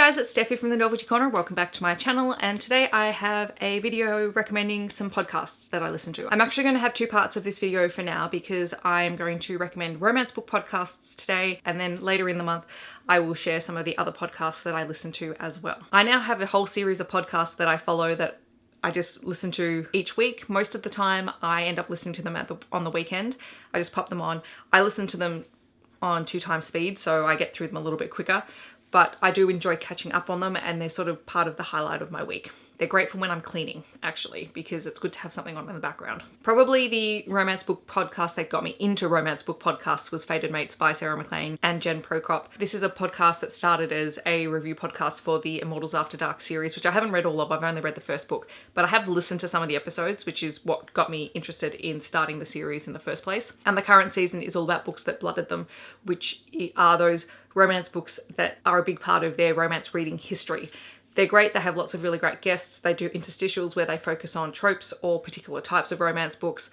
guys, it's Steffi from the Novelty Corner. Welcome back to my channel, and today I have a video recommending some podcasts that I listen to. I'm actually going to have two parts of this video for now because I'm going to recommend romance book podcasts today, and then later in the month I will share some of the other podcasts that I listen to as well. I now have a whole series of podcasts that I follow that I just listen to each week. Most of the time I end up listening to them on the weekend. I just pop them on. I listen to them on 2x speed, so I get through them a little bit quicker. But I do enjoy catching up on them, and they're sort of part of the highlight of my week. They're great for when I'm cleaning, actually, because it's good to have something on in the background. Probably the romance book podcast that got me into romance book podcasts was Fated Mates by Sarah McLean and Jen Prokop. This is a podcast that started as a review podcast for the Immortals After Dark series, which I haven't read all of. I've only read the first book, but I have listened to some of the episodes, which is what got me interested in starting the series in the first place. And the current season is all about books that blooded them, which are those romance books that are a big part of their romance reading history. They're great. They have lots of really great guests. They do interstitials where they focus on tropes or particular types of romance books.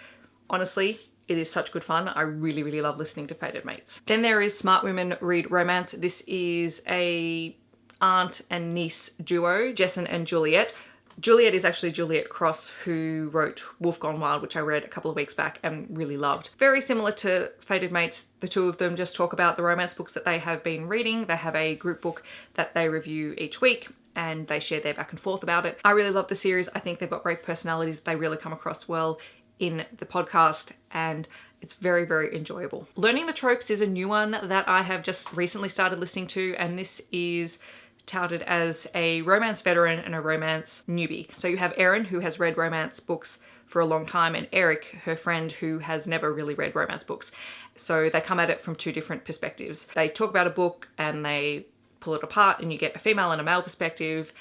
Honestly, it is such good fun. I really, really love listening to Fated Mates. Then there is Smart Women Read Romance. This is a aunt and niece duo, Jesson and Juliet. Juliet is actually Juliet Cross, who wrote Wolf Gone Wild, which I read a couple of weeks back and really loved. Very similar to Fated Mates, the two of them just talk about the romance books that they have been reading. They have a group book that they review each week, and they share their back and forth about it. I really love the series. I think they've got great personalities. They really come across well in the podcast, and it's very, very enjoyable. Learning the Tropes is a new one that I have just recently started listening to, and this is touted as a romance veteran and a romance newbie. So you have Erin, who has read romance books for a long time, and Eric, her friend, who has never really read romance books. So they come at it from two different perspectives. They talk about a book and they pull it apart, and you get a female and a male perspective.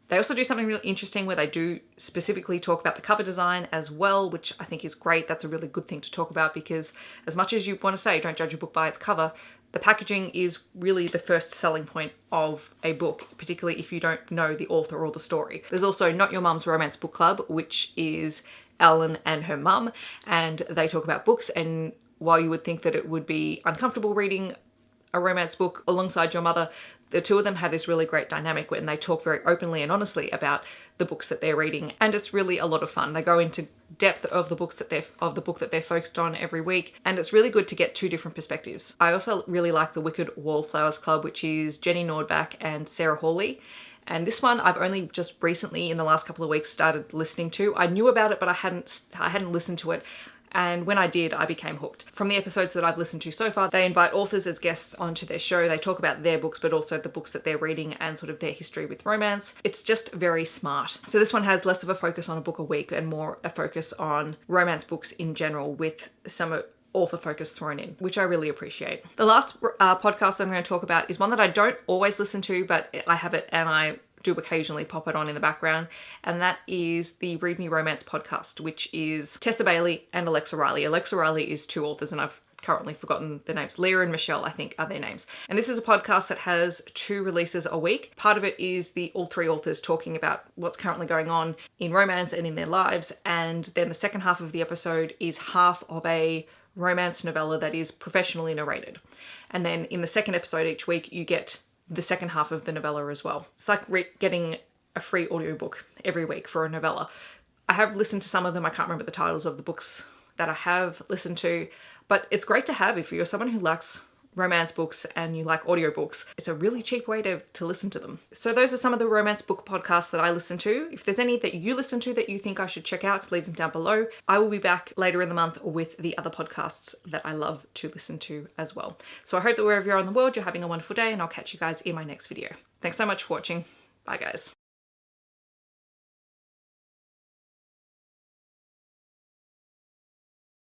They also do something really interesting where they do specifically talk about the cover design as well, which I think is great. That's a really good thing to talk about, because as much as you want to say don't judge a book by its cover, the packaging is really the first selling point of a book, particularly if you don't know the author or the story. There's also Not Your Mum's Romance Book Club, which is Ellen and her mum, and they talk about books, and while you would think that it would be uncomfortable reading a romance book alongside your mother, the two of them have this really great dynamic when they talk very openly and honestly about the books that they're reading, and it's really a lot of fun. They go into depth of the book that they're focused on every week, and it's really good to get two different perspectives. I also really like the Wicked Wallflowers Club, which is Jenny Nordbach and Sarah Hawley. And this one I've only just recently in the last couple of weeks started listening to. I knew about it, but I hadn't listened to it. And when I did, I became hooked. From the episodes that I've listened to so far, they invite authors as guests onto their show. They talk about their books, but also the books that they're reading and sort of their history with romance. It's just very smart. So this one has less of a focus on a book a week and more a focus on romance books in general, with some author focus thrown in, which I really appreciate. The last podcast I'm going to talk about is one that I don't always listen to, but I have it and I do occasionally pop it on in the background, and that is the Read Me Romance podcast, which is Tessa Bailey and Alexa Riley. Alexa Riley is two authors, and I've currently forgotten the names. Leah and Michelle, I think, are their names. And this is a podcast that has 2 releases a week. Part of it is all 3 authors talking about what's currently going on in romance and in their lives, and then the second half of the episode is half of a romance novella that is professionally narrated. And then in the second episode each week, you get the second half of the novella as well. It's like getting a free audiobook every week for a novella. I have listened to some of them. I can't remember the titles of the books that I have listened to, but it's great to have if you're someone who likes romance books and you like audiobooks. It's a really cheap way to listen to them. So those are some of the romance book podcasts that I listen to. If there's any that you listen to that you think I should check out, leave them down below. I will be back later in the month with the other podcasts that I love to listen to as well. So I hope that wherever you are in the world, you're having a wonderful day, and I'll catch you guys in my next video. Thanks so much for watching. Bye guys.